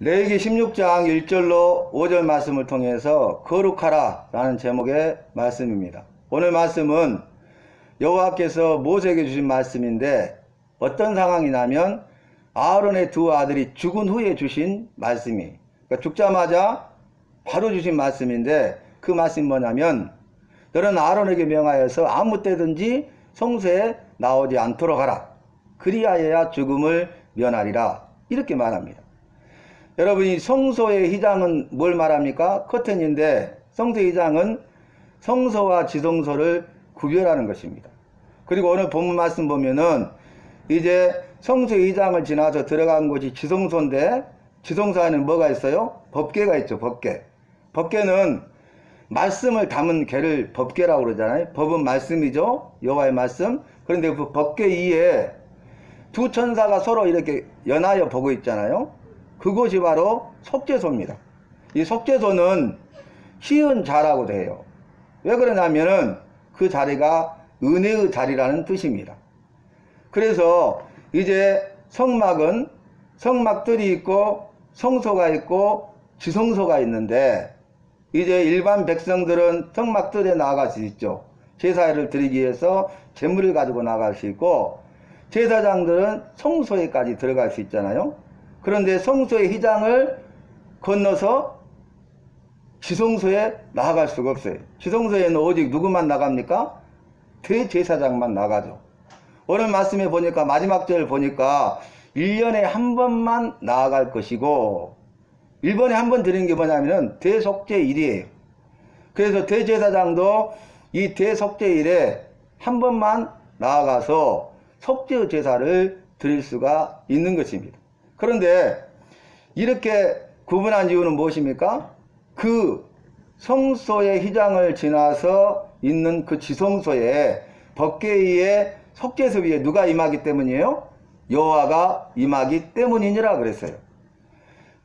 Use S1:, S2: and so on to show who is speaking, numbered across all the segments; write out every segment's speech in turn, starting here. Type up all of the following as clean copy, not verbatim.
S1: 레위기 16장 1절로 5절 말씀을 통해서 거룩하라 라는 제목의 말씀입니다. 오늘 말씀은 여호와께서 모세에게 주신 말씀인데 어떤 상황이냐면 아론의 두 아들이 죽은 후에 주신 말씀이, 그러니까 죽자마자 바로 주신 말씀인데, 그 말씀이 뭐냐면 너는 아론에게 명하여서 아무 때든지 성소에 나오지 않도록 하라. 그리하여야 죽음을 면하리라. 이렇게 말합니다. 여러분이 성소의 휘장은 뭘 말합니까? 커튼인데 성소의 휘장은 성소와 지성소를 구별하는 것입니다. 그리고 오늘 본문 말씀 보면은 이제 성소의 휘장을 지나서 들어간 곳이 지성소인데, 지성소 안에 뭐가 있어요? 법궤가 있죠. 법궤. 법궤는 말씀을 담은 궤를 법궤라고 그러잖아요. 법은 말씀이죠. 여호와의 말씀. 그런데 그 법궤 위에 두 천사가 서로 이렇게 연하여 보고 있잖아요. 그곳이 바로 속죄소입니다. 이 속죄소는 쉬운 자라고 돼요. 왜 그러냐면은 그 자리가 은혜의 자리라는 뜻입니다. 그래서 이제 성막은 성막들이 있고 성소가 있고 지성소가 있는데, 이제 일반 백성들은 성막들에 나아갈 수 있죠. 제사를 드리기 위해서 제물을 가지고 나갈 수 있고, 제사장들은 성소에까지 들어갈 수 있잖아요. 그런데 성소의 휘장을 건너서 지성소에 나아갈 수가 없어요. 지성소에는 오직 누구만 나갑니까? 대제사장만 나가죠. 오늘 말씀에 보니까 마지막 절 보니까 1년에 한 번만 나아갈 것이고, 1년에 한 번 드리는 게 뭐냐면은 대속죄일이에요. 그래서 대제사장도 이 대속죄일에 한 번만 나아가서 속죄 제사를 드릴 수가 있는 것입니다. 그런데 이렇게 구분한 이유는 무엇입니까? 그 성소의 휘장을 지나서 있는 그 지성소에 법궤 위에 속죄소 위에 누가 임하기 때문이에요? 여호와가 임하기 때문이니라 그랬어요.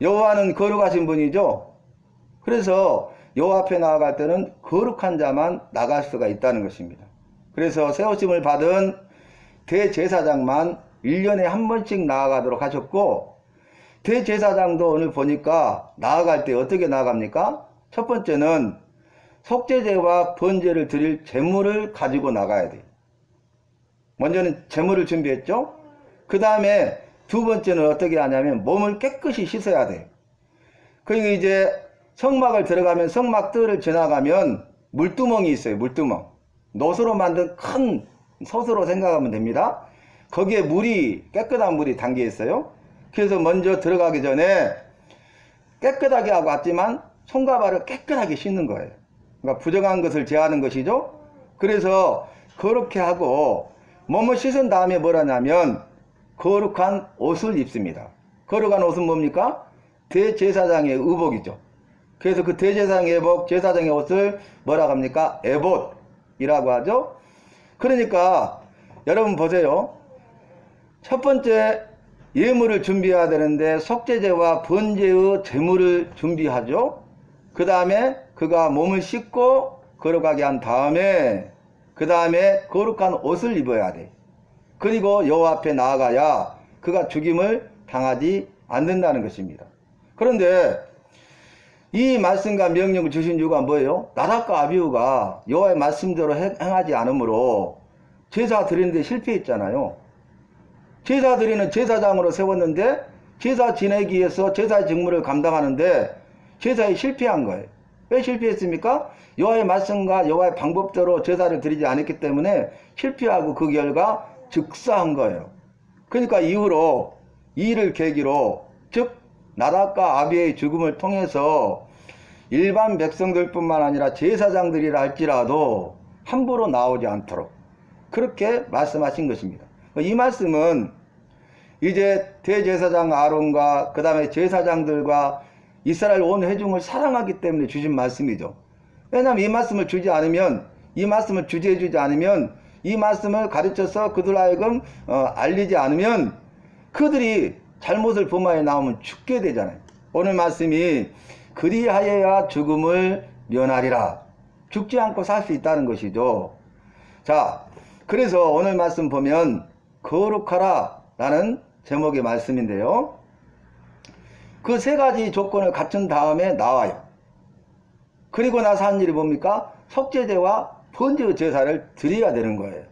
S1: 여호와는 거룩하신 분이죠. 그래서 여호와 앞에 나아갈 때는 거룩한 자만 나갈 수가 있다는 것입니다. 그래서 세우심을 받은 대제사장만 1년에 한 번씩 나아가도록 하셨고, 대제사장도 오늘 보니까 나아갈 때 어떻게 나아갑니까? 첫 번째는 속죄제와 번제를 드릴 제물을 가지고 나가야 돼요. 먼저는 제물을 준비했죠. 그 다음에 두 번째는 어떻게 하냐면 몸을 깨끗이 씻어야 돼요. 그리고 이제 성막을 들어가면 성막들을 지나가면 물두멍이 있어요. 물두멍. 노수로 만든 큰 솥으로 생각하면 됩니다. 거기에 물이, 깨끗한 물이 담겨 있어요. 그래서 먼저 들어가기 전에 깨끗하게 하고 왔지만 손과 발을 깨끗하게 씻는 거예요. 그러니까 부정한 것을 제하는 것이죠. 그래서 그렇게 하고 몸을 씻은 다음에 뭐라냐면 거룩한 옷을 입습니다. 거룩한 옷은 뭡니까? 대제사장의 의복이죠. 그래서 그 대제사장의 의복, 제사장의 옷을 뭐라고 합니까? 에봇이라고 하죠. 그러니까 여러분 보세요. 첫 번째 예물을 준비해야 되는데 속죄제와 번제의 제물을 준비하죠. 그 다음에 그가 몸을 씻고 거룩하게 한 다음에 그 다음에 거룩한 옷을 입어야 돼. 그리고 여호와 앞에 나아가야 그가 죽임을 당하지 않는다는 것입니다. 그런데 이 말씀과 명령을 주신 이유가 뭐예요? 나답과 아비후가 여호와의 말씀대로 행하지 않으므로 제사 드리는데 실패했잖아요. 제사 드리는 제사장으로 세웠는데 제사 지내기 위해서 제사의 직무를 감당하는데 제사에 실패한 거예요. 왜 실패했습니까? 여호와의 말씀과 여호와의 방법대로 제사를 드리지 않았기 때문에 실패하고 그 결과 즉사한 거예요. 그러니까 이후로 이 일을 계기로, 즉 나답과 아비의 죽음을 통해서 일반 백성들뿐만 아니라 제사장들이라 할지라도 함부로 나오지 않도록 그렇게 말씀하신 것입니다. 이 말씀은 이제 대제사장 아론과 그 다음에 제사장들과 이스라엘 온 회중을 사랑하기 때문에 주신 말씀이죠. 왜냐하면 이 말씀을 주지 않으면, 이 말씀을 주제해 주지 않으면, 이 말씀을 가르쳐서 그들 하여금 알리지 않으면 그들이 잘못을 범하여 나오면 죽게 되잖아요. 오늘 말씀이 그리하여야 죽음을 면하리라. 죽지 않고 살 수 있다는 것이죠. 자, 그래서 오늘 말씀 보면 거룩하라 라는 제목의 말씀인데요. 그 세 가지 조건을 갖춘 다음에 나와요. 그리고 나서 한 일이 뭡니까? 속죄제와 번제의 제사를 드려야 되는 거예요.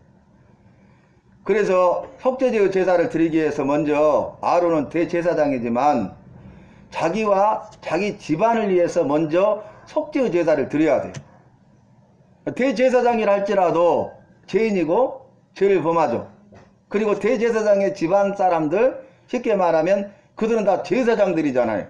S1: 그래서 속죄제의 제사를 드리기 위해서 먼저 아론은 대제사장이지만 자기와 자기 집안을 위해서 먼저 속죄의 제사를 드려야 돼요. 대제사장이라 할지라도 죄인이고 죄를 범하죠. 그리고 대제사장의 집안 사람들, 쉽게 말하면 그들은 다 제사장들이잖아요.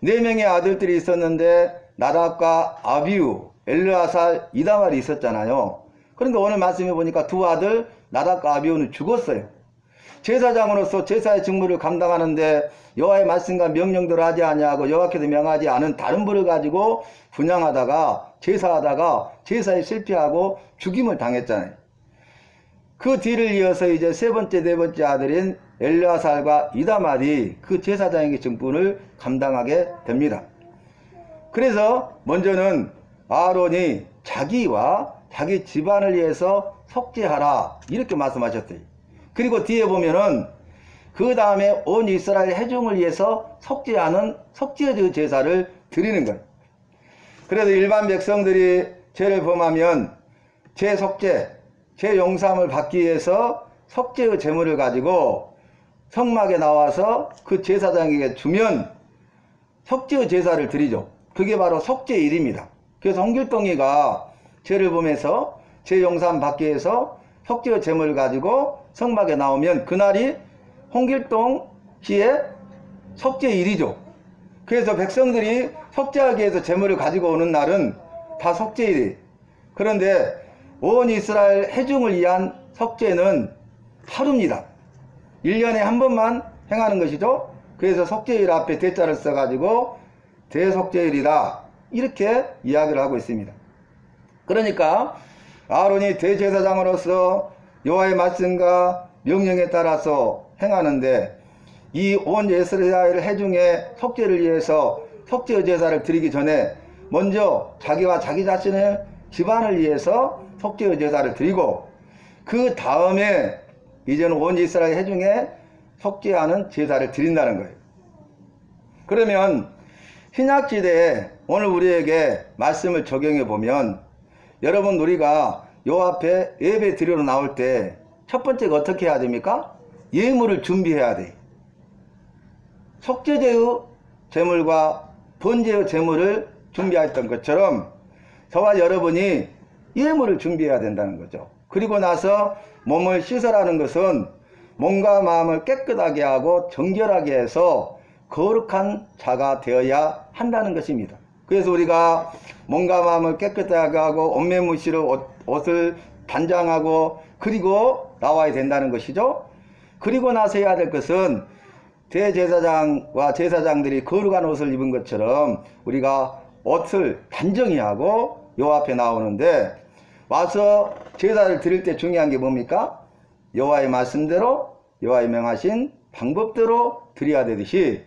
S1: 4명의 아들들이 있었는데 나답과 아비우, 엘르아살, 이다말이 있었잖아요. 그런데 오늘 말씀해 보니까 두 아들 나답과 아비우는 죽었어요. 제사장으로서 제사의 직무를 감당하는데 여호와의 말씀과 명령대로 하지 아니하고 여호와께서 명하지 않은 다른 불을 가지고 분향하다가 제사하다가 제사에 실패하고 죽임을 당했잖아요. 그 뒤를 이어서 이제 세 번째, 네 번째 아들인 엘르아살과 이다말이 그 제사장에게 직분을 감당하게 됩니다. 그래서 먼저는 아론이 자기와 자기 집안을 위해서 속죄하라 이렇게 말씀하셨어요. 그리고 뒤에 보면은 그 다음에 온 이스라엘 회중을 위해서 속죄하는 속죄의 제사를 드리는 거예요. 그래서 일반 백성들이 죄를 범하면 죄 속죄, 죄 용서함을 받기 위해서 속죄의 제물을 가지고 성막에 나와서 그 제사장에게 주면 속죄의 제사를 드리죠. 그게 바로 속죄일입니다. 그래서 홍길동이가 죄를 범해서 죄 용서함 받기 위해서 속죄의 제물을 가지고 성막에 나오면 그날이 홍길동 씨의 속죄일이죠. 그래서 백성들이 속죄하기 위해서 제물을 가지고 오는 날은 다 속죄일이에요. 그런데 온 이스라엘 회중을 위한 속죄는 하루입니다. 1년에 한 번만 행하는 것이죠. 그래서 속죄일 앞에 대자를 써가지고 대속죄일이다 이렇게 이야기를 하고 있습니다. 그러니까 아론이 대제사장으로서 여호와의 말씀과 명령에 따라서 행하는데 이 온 이스라엘 회중의 속죄를 위해서 속죄의 제사를 드리기 전에 먼저 자기와 자기 자신의 집안을 위해서 속죄의 제사를 드리고 그 다음에 이제는 온 이스라엘 회중에 속죄하는 제사를 드린다는 거예요. 그러면 신약시대에 오늘 우리에게 말씀을 적용해 보면 여러분 우리가 요 앞에 예배 드리러 나올 때 첫 번째가 어떻게 해야 됩니까? 예물을 준비해야 돼. 속죄제의 제물과 번제의 제물을 준비했던 것처럼 저와 여러분이 예물을 준비해야 된다는 거죠. 그리고 나서 몸을 씻으라는 것은 몸과 마음을 깨끗하게 하고 정결하게 해서 거룩한 자가 되어야 한다는 것입니다. 그래서 우리가 몸과 마음을 깨끗하게 하고 옷매무시로 옷을 단장하고 그리고 나와야 된다는 것이죠. 그리고 나서 해야 될 것은 대제사장과 제사장들이 거룩한 옷을 입은 것처럼 우리가 옷을 단정히 하고 요 앞에 나오는데 와서 제사를 드릴 때 중요한 게 뭡니까? 여호와의 말씀대로 여호와의 명하신 방법대로 드려야 되듯이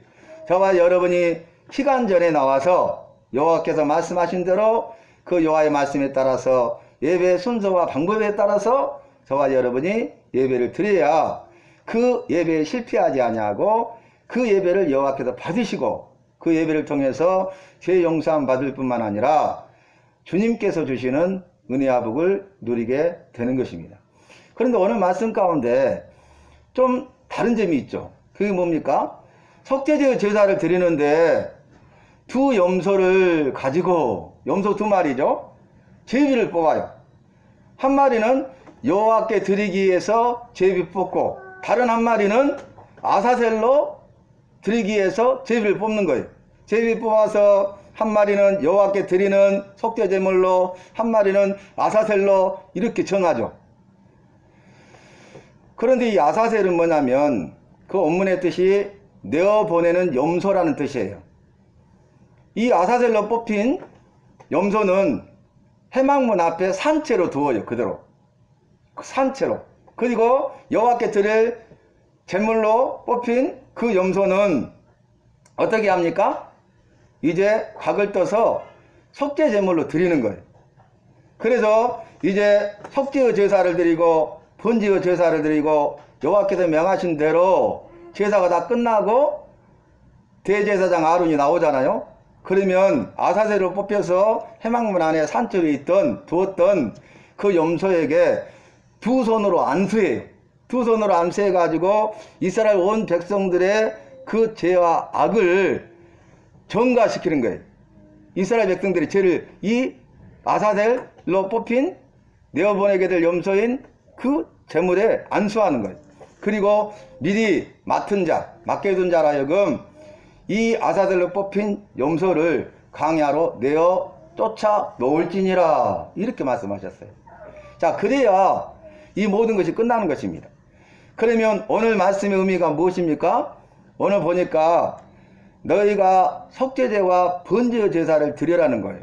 S1: 저와 여러분이 시간 전에 나와서 여호와께서 말씀하신 대로 그 여호와의 말씀에 따라서 예배의 순서와 방법에 따라서 저와 여러분이 예배를 드려야 그 예배에 실패하지 아니하고 그 예배를 여호와께서 받으시고 그 예배를 통해서 죄 용서함 받을 뿐만 아니라 주님께서 주시는 은혜와 복을 누리게 되는 것입니다. 그런데 오늘 말씀 가운데 좀 다른 점이 있죠. 그게 뭡니까? 속죄제의 제사를 드리는데 두 염소를 가지고 염소 2마리죠. 제비를 뽑아요. 한 마리는 여호와께 드리기 위해서 제비 뽑고 다른 한 마리는 아사셀로 드리기 위해서 제비를 뽑는 거예요. 제비 뽑아서 한 마리는 여호와께 드리는 속죄제물로 한 마리는 아사셀로 이렇게 정하죠. 그런데 이 아사셀은 뭐냐면 그 원문의 뜻이 내어보내는 염소라는 뜻이에요. 이 아사셀로 뽑힌 염소는 회막문 앞에 산채로 두어요. 그대로 산채로. 그리고 여호와께 드릴 제물로 뽑힌 그 염소는 어떻게 합니까? 이제 각을 떠서 속죄 제물로 드리는 거예요. 그래서 이제 속죄의 제사를 드리고 번제의 제사를 드리고 여호와께서 명하신 대로 제사가 다 끝나고 대제사장 아론이 나오잖아요. 그러면 아사셀로 뽑혀서 해막문 안에 산처에 두었던 그 염소에게 두 손으로 안수해요. 두 손으로 안수해 가지고 이스라엘 온 백성들의 그 죄와 악을 전가시키는 거예요. 이스라엘 백성들의 죄를 이 아사셀로 뽑힌 내어보내게 될 염소인 그 제물에 안수하는 거예요. 그리고 미리 맡은 자, 맡겨둔 자라 하여금 이 아사셀로 뽑힌 염소를 광야로 내어 쫓아 놓을지니라, 이렇게 말씀하셨어요. 자, 그래야 이 모든 것이 끝나는 것입니다. 그러면 오늘 말씀의 의미가 무엇입니까? 오늘 보니까 너희가 속죄제와 번제의 제사를 드려라는 거예요.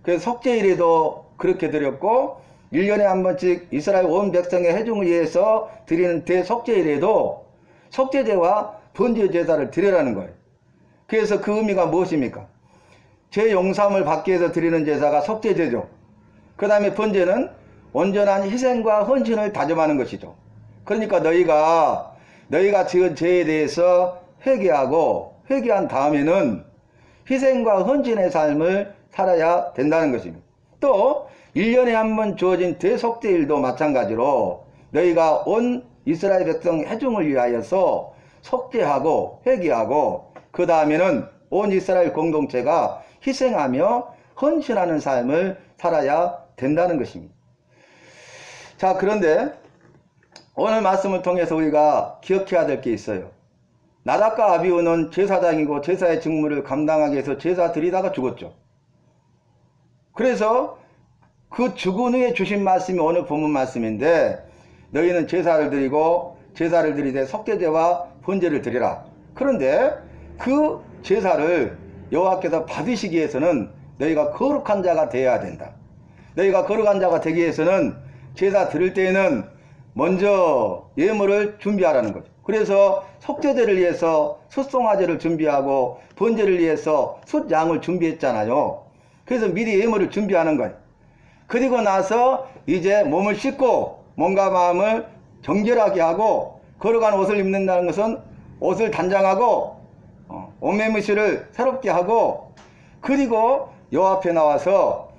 S1: 그래서 속죄일에도 그렇게 드렸고 1년에 한 번씩 이스라엘 온 백성의 회중을 위해서 드리는 대속죄일에도 속죄제와 번제의 제사를 드려라는 거예요. 그래서 그 의미가 무엇입니까? 죄 용서함을 받기 위해서 드리는 제사가 속죄제죠. 그 다음에 번제는 온전한 희생과 헌신을 다짐하는 것이죠. 그러니까 너희가 지은 죄에 대해서 회개한 다음에는 희생과 헌신의 삶을 살아야 된다는 것입니다. 또 1년에 한 번 주어진 대속죄일도 마찬가지로 너희가 온 이스라엘 백성 회중을 위하여서 속죄하고 회개하고 그 다음에는 온 이스라엘 공동체가 희생하며 헌신하는 삶을 살아야 된다는 것입니다. 자, 그런데 오늘 말씀을 통해서 우리가 기억해야 될 게 있어요. 나답과 아비후는 제사장이고 제사의 직무를 감당하기 위해서 제사 드리다가 죽었죠. 그래서 그 죽은 후에 주신 말씀이 오늘 본문 말씀인데 너희는 제사를 드리되 속죄제와 번제를 드리라. 그런데 그 제사를 여호와께서 받으시기 위해서는 너희가 거룩한 자가 되어야 된다. 너희가 거룩한 자가 되기 위해서는 제사 드릴 때에는 먼저 예물을 준비하라는 거죠. 그래서 속죄제를 위해서 숫송아제를 준비하고 번제를 위해서 숫양을 준비했잖아요. 그래서 미리 예물을 준비하는 거예요. 그리고 나서 이제 몸을 씻고 몸과 마음을 정결하게 하고 거룩한 옷을 입는다는 것은 옷을 단장하고 옷매무시를 새롭게 하고 그리고 여호와 앞에 나와서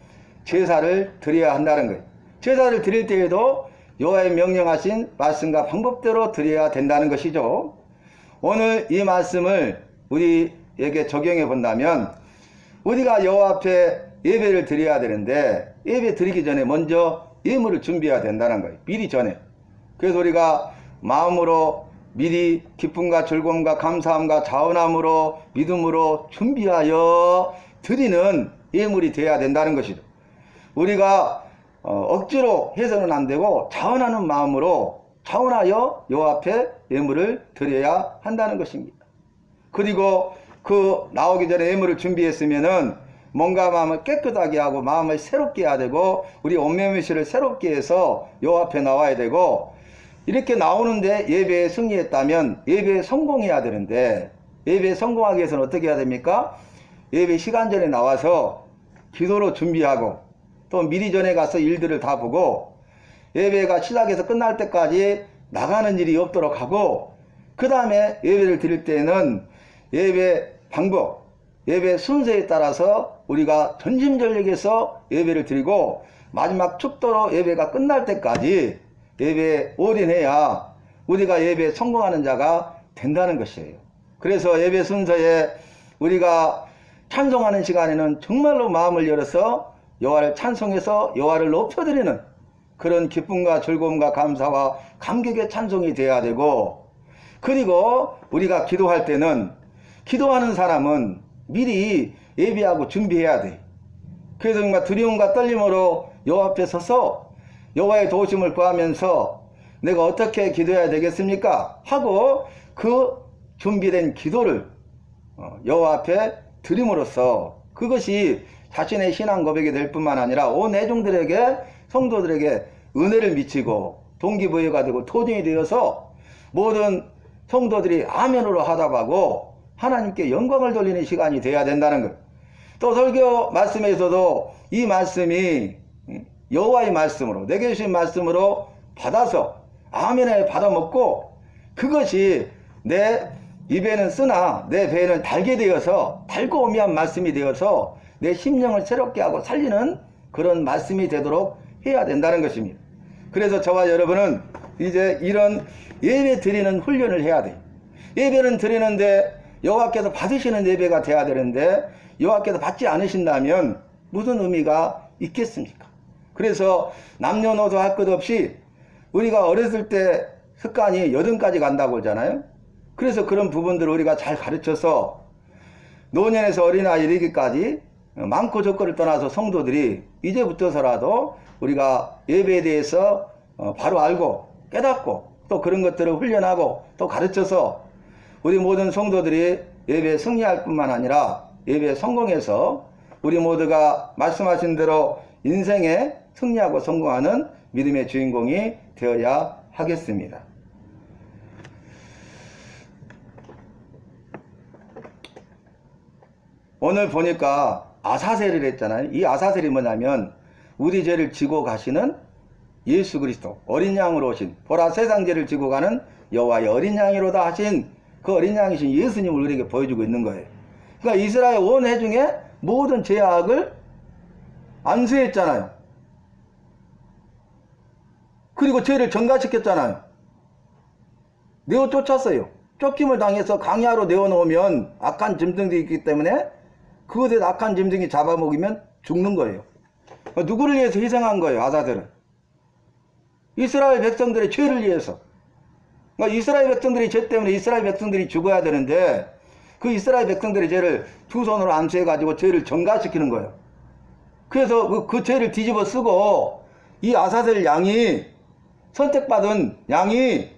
S1: 제사를 드려야 한다는 거예요. 제사를 드릴 때에도 여호와의 명령하신 말씀과 방법대로 드려야 된다는 것이죠. 오늘 이 말씀을 우리에게 적용해 본다면 우리가 여호와 앞에 예배를 드려야 되는데 예배 드리기 전에 먼저 예물을 준비해야 된다는 거예요. 미리 전에. 그래서 우리가 마음으로 미리 기쁨과 즐거움과 감사함과 자원함으로 믿음으로 준비하여 드리는 예물이 되어야 된다는 것이죠. 우리가 억지로 해서는 안 되고 자원하는 마음으로 자원하여 여호와 앞에 예물을 드려야 한다는 것입니다. 그리고 그 나오기 전에 예물을 준비했으면은 몸과 마음을 깨끗하게 하고 마음을 새롭게 해야 되고 우리 옷매무시를 새롭게 해서 여호와 앞에 나와야 되고 이렇게 나오는데 예배에 승리했다면 예배에 성공해야 되는데 예배에 성공하기 위해서는 어떻게 해야 됩니까? 예배 시간 전에 나와서 기도로 준비하고 또 미리 전에 가서 일들을 다 보고 예배가 시작해서 끝날 때까지 나가는 일이 없도록 하고 그 다음에 예배를 드릴 때는 예배 방법, 예배 순서에 따라서 우리가 전심전력해서 예배를 드리고 마지막 축도로 예배가 끝날 때까지 예배에 올인해야 우리가 예배에 성공하는 자가 된다는 것이에요. 그래서 예배 순서에 우리가 찬송하는 시간에는 정말로 마음을 열어서 여호와를 찬송해서 여호와를 높여드리는 그런 기쁨과 즐거움과 감사와 감격의 찬송이 되어야 되고 그리고 우리가 기도할 때는 기도하는 사람은 미리 예비하고 준비해야 돼. 그래서 정말 두려움과 떨림으로 여호와 앞에 서서 여호와의 도우심을 구하면서 내가 어떻게 기도해야 되겠습니까? 하고 그 준비된 기도를 여호와 앞에 드림으로써 그것이 자신의 신앙 고백이 될 뿐만 아니라 온 회중들에게 성도들에게 은혜를 미치고 동기부여가 되고 토종이 되어서 모든 성도들이 아멘으로 하답하고 하나님께 영광을 돌리는 시간이 되어야 된다는 것. 또 설교 말씀에서도 이 말씀이 여호와의 말씀으로 내게 주신 말씀으로 받아서 아멘에 받아먹고 그것이 내 입에는 쓰나 내 배에는 달게 되어서 달고 오미한 말씀이 되어서 내 심령을 새롭게 하고 살리는 그런 말씀이 되도록 해야 된다는 것입니다. 그래서 저와 여러분은 이제 이런 예배 드리는 훈련을 해야 돼요. 예배는 드리는데 여호와께서 받으시는 예배가 돼야 되는데 여호와께서 받지 않으신다면 무슨 의미가 있겠습니까? 그래서 남녀노소 할 것 없이 우리가 어렸을 때 습관이 여든까지 간다고 하잖아요. 그래서 그런 부분들을 우리가 잘 가르쳐서 노년에서 어린아이 이르기까지 많고 적고를 떠나서 성도들이 이제부터서라도 우리가 예배에 대해서 바로 알고 깨닫고 또 그런 것들을 훈련하고 또 가르쳐서 우리 모든 성도들이 예배에 승리할 뿐만 아니라 예배에 성공해서 우리 모두가 말씀하신 대로 인생에 승리하고 성공하는 믿음의 주인공이 되어야 하겠습니다. 오늘 보니까 아사셀을 했잖아요. 이 아사셀이 뭐냐면 우리 죄를 지고 가시는 예수 그리스도 어린 양으로 오신 보라 세상 죄를 지고 가는 여호와의 어린 양이로다 하신 그 어린 양이신 예수님을 우리에게 보여주고 있는 거예요. 그러니까 이스라엘 온 회중의 모든 죄악을 안수했잖아요. 그리고 죄를 전가시켰잖아요. 내어 쫓았어요. 쫓김을 당해서 강야로 내어놓으면 악한 짐승들이 있기 때문에 그것에 악한 짐승이 잡아먹이면 죽는 거예요. 누구를 위해서 희생한 거예요? 아사셀은 이스라엘 백성들의 죄를 위해서. 그러니까 이스라엘 백성들의 죄 때문에 이스라엘 백성들이 죽어야 되는데 그 이스라엘 백성들의 죄를 두 손으로 안수해 가지고 죄를 전가시키는 거예요. 그래서 그 죄를 뒤집어 쓰고 이 아사셀 양이 선택받은 양이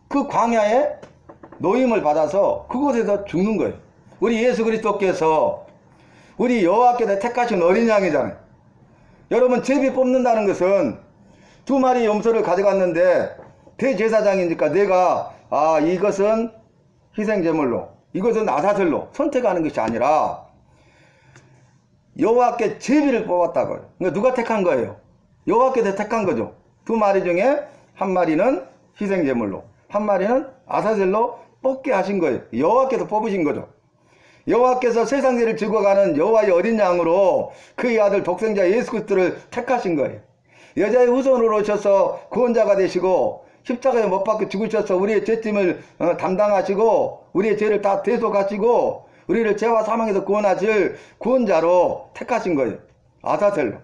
S1: 그 광야에 노임을 받아서 그곳에서 죽는 거예요. 우리 예수 그리스도께서 우리 여호와께서 택하신 어린 양이잖아요. 여러분 제비 뽑는다는 것은 두 마리 염소를 가져갔는데 대제사장이니까 내가 이것은 희생제물로 이것은 아사셀로 선택하는 것이 아니라 여호와께 제비를 뽑았다고요. 그러니까 누가 택한 거예요? 여호와께서 택한 거죠. 두 마리 중에 한 마리는 희생제물로 한 마리는 아사셀로 뽑게 하신 거예요. 여호와께서 뽑으신 거죠. 여호와께서 세상 죄를 지고 가는 여호와의 어린 양으로 그의 아들 독생자 예수 그리스도를 택하신 거예요. 여자의 후손으로 오셔서 구원자가 되시고 십자가에 못 박혀 죽으셔서 우리의 죄짐을 담당하시고 우리의 죄를 다 대속하시고 우리를 죄와 사망에서 구원하실 구원자로 택하신 거예요. 아사셀로.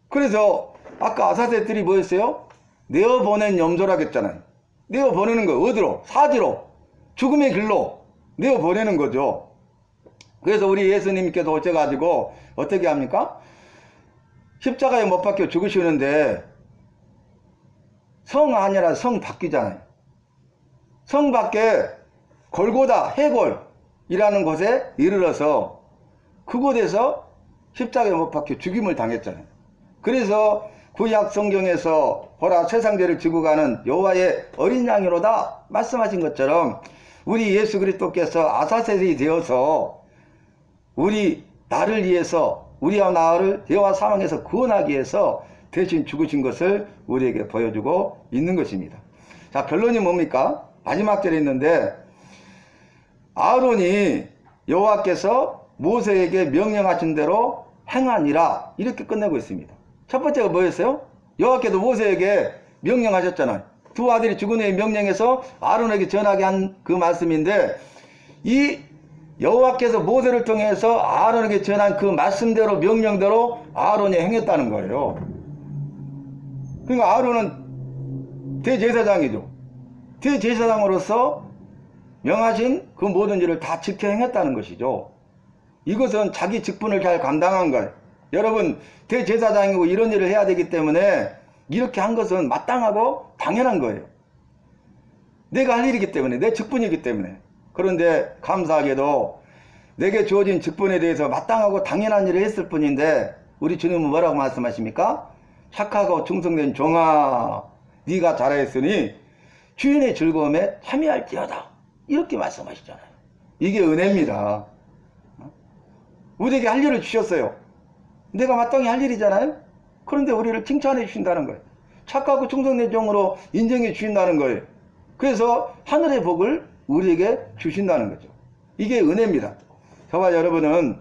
S1: 그래서 아까 아사셀들이 뭐였어요? 내어보낸 염소라고 했잖아요. 내어보내는 거 어디로? 사지로 죽음의 길로 내어보내는 거죠. 그래서 우리 예수님께서 오셔가지고 어떻게 합니까? 십자가에 못 박혀 죽으시는데 성 아니라 성 밖이잖아요. 성 밖에 골고다 해골이라는 곳에 이르러서 그곳에서 십자가에 못 박혀 죽임을 당했잖아요. 그래서 구약 성경에서 보라 세상 죄를 지고 가는 여호와의 어린 양이로다 말씀하신 것처럼 우리 예수 그리스도께서 아사셀이 되어서 우리 나를 위해서 우리와 나를 죄와 사망에서 구원하기 위해서 대신 죽으신 것을 우리에게 보여주고 있는 것입니다. 자, 결론이 뭡니까? 마지막 절에 있는데 아론이 여호와께서 모세에게 명령하신 대로 행하니라 이렇게 끝내고 있습니다. 첫 번째가 뭐였어요? 여호와께서 모세에게 명령하셨잖아요. 두 아들이 죽은 후에 명령해서 아론에게 전하게 한 그 말씀인데 이 여호와께서 모세를 통해서 아론에게 전한 그 말씀대로 명령대로 아론이 행했다는 거예요. 그러니까 아론은 대제사장이죠. 대제사장으로서 명하신 그 모든 일을 다 지켜 행했다는 것이죠. 이것은 자기 직분을 잘 감당한 거예요. 여러분 대제사장이고 이런 일을 해야 되기 때문에 이렇게 한 것은 마땅하고 당연한 거예요. 내가 할 일이기 때문에 내 직분이기 때문에. 그런데 감사하게도 내게 주어진 직분에 대해서 마땅하고 당연한 일을 했을 뿐인데 우리 주님은 뭐라고 말씀하십니까? 착하고 충성된 종아 네가 잘하였으니 주인의 즐거움에 참여할지어다 이렇게 말씀하시잖아요. 이게 은혜입니다. 우리에게 할 일을 주셨어요. 내가 마땅히 할 일이잖아요. 그런데 우리를 칭찬해 주신다는 거예요. 착하고 충성된 종으로 인정해 주신다는 거예요. 그래서 하늘의 복을 우리에게 주신다는 거죠. 이게 은혜입니다. 저와 여러분은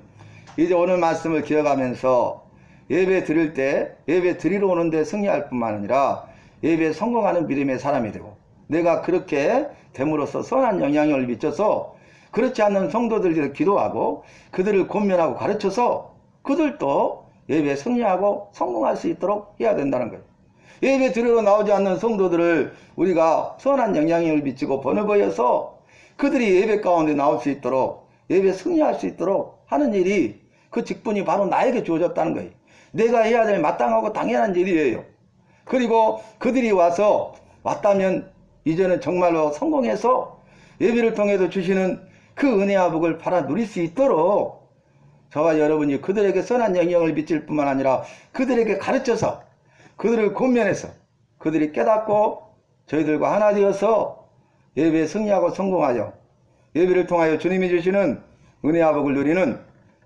S1: 이제 오늘 말씀을 기억하면서 예배 드릴 때 예배 드리러 오는데 승리할 뿐만 아니라 예배에 성공하는 믿음의 사람이 되고, 내가 그렇게 됨으로써 선한 영향력을 미쳐서 그렇지 않는 성도들에게 기도하고 그들을 권면하고 가르쳐서 그들도 예배에 승리하고 성공할 수 있도록 해야 된다는 거예요. 예배 드리러 나오지 않는 성도들을 우리가 선한 영향력을 미치고 번호보여서 그들이 예배 가운데 나올 수 있도록, 예배에 승리할 수 있도록 하는 일이, 그 직분이 바로 나에게 주어졌다는 거예요. 내가 해야 될 마땅하고 당연한 일이에요. 그리고 그들이 왔다면 이제는 정말로 성공해서 예배를 통해서 주시는 그 은혜와 복을 받아 누릴 수 있도록 저와 여러분이 그들에게 선한 영향을 미칠 뿐만 아니라 그들에게 가르쳐서, 그들을 권면해서 그들이 깨닫고 저희들과 하나 되어서 예배에 승리하고 성공하여 예배를 통하여 주님이 주시는 은혜와 복을 누리는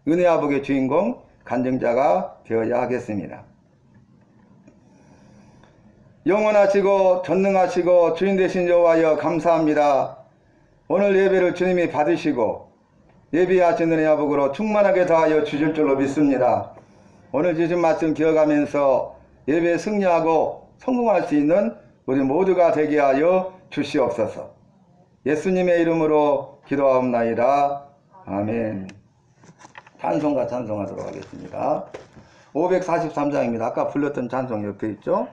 S1: 은혜와 복의 주인공 간증자가 되어야 하겠습니다. 영원하시고 전능하시고 주인 되신 여호와여 감사합니다. 오늘 예배를 주님이 받으시고 예비하신 은혜와 복으로 충만하게 더하여 주실 줄로 믿습니다. 오늘 주신 말씀 기억하면서 예배에 승리하고 성공할 수 있는 우리 모두가 되게 하여 주시옵소서. 예수님의 이름으로 기도하옵나이다. 아멘. 찬송가 찬송하도록 하겠습니다. 543장입니다. 아까 불렀던 찬송 옆에 있죠?